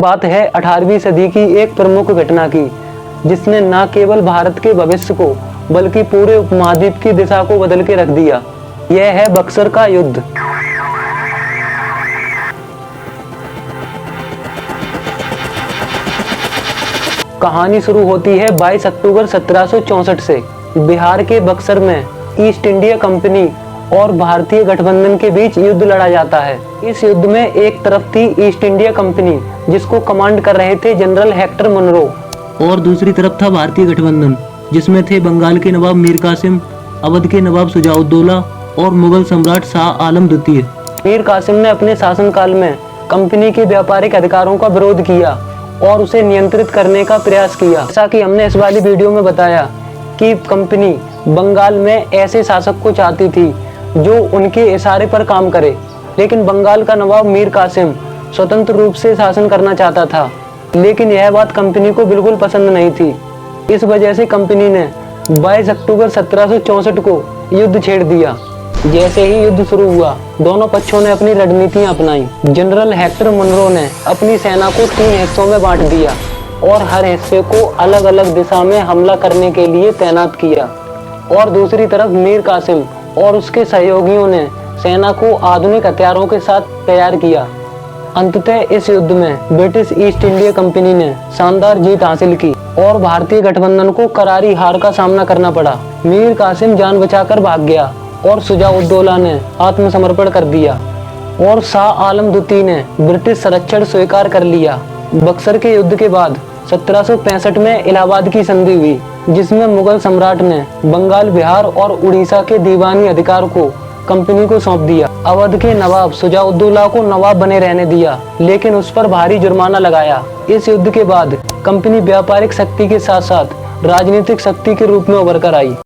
बात है 18वीं सदी की एक प्रमुख घटना की, जिसने न केवल भारत के भविष्य को बल्कि पूरे उपमहाद्वीप की दिशा को बदल के रख दिया। यह है बक्सर का युद्ध। कहानी शुरू होती है 22 अक्टूबर 1764 से। बिहार के बक्सर में ईस्ट इंडिया कंपनी और भारतीय गठबंधन के बीच युद्ध लड़ा जाता है। इस युद्ध में एक तरफ थी ईस्ट इंडिया कंपनी, जिसको कमांड कर रहे थे जनरल हेक्टर मुनरो, और दूसरी तरफ था भारतीय गठबंधन, जिसमें थे बंगाल के नवाब मीर कासिम, अवध के नवाब शुजाउद्दौला और मुगल सम्राट शाह आलम द्वितीय। मीर कासिम ने अपने शासनकाल में कंपनी के व्यापारिक अधिकारों का विरोध किया और उसे नियंत्रित करने का प्रयास किया। जैसा कि हमने इस वाली वीडियो में बताया कि कंपनी बंगाल में ऐसे शासक को चाहती थी जो उनके इशारे पर काम करे, लेकिन बंगाल का नवाब मीर कासिम स्वतंत्र रूप से शासन करना चाहता था। लेकिन यह बात कंपनी को बिल्कुल पसंद नहीं थी। इस वजह से कंपनी ने 22 अक्टूबर 1764 को युद्ध छेड़ दिया। जैसे ही युद्ध शुरू हुआ, दोनों पक्षों ने अपनी रणनीतियां अपनाई। जनरल हेक्टर मुनरो ने अपनी सेना को 3 हिस्सों में बांट दिया और हर हिस्से को अलग अलग दिशा में हमला करने के लिए तैनात किया, और दूसरी तरफ मीर कासिम और उसके सहयोगियों ने सेना को आधुनिक हथियारों के साथ तैयार किया। अंततः इस युद्ध में ब्रिटिश ईस्ट इंडिया कंपनी ने शानदार जीत हासिल की और भारतीय गठबंधन को करारी हार का सामना करना पड़ा। मीर कासिम जान बचाकर भाग गया और शुजाउद्दौला ने आत्मसमर्पण कर दिया और शाह आलम द्वितीय ने ब्रिटिश संरक्षण स्वीकार कर लिया। बक्सर के युद्ध के बाद 1765 में इलाहाबाद की संधि हुई, जिसमें मुगल सम्राट ने बंगाल, बिहार और उड़ीसा के दीवानी अधिकार को कंपनी को सौंप दिया। अवध के नवाब शुजाउद्दौला को नवाब बने रहने दिया, लेकिन उस पर भारी जुर्माना लगाया। इस युद्ध के बाद कंपनी व्यापारिक शक्ति के साथ साथ राजनीतिक शक्ति के रूप में उभर कर आई।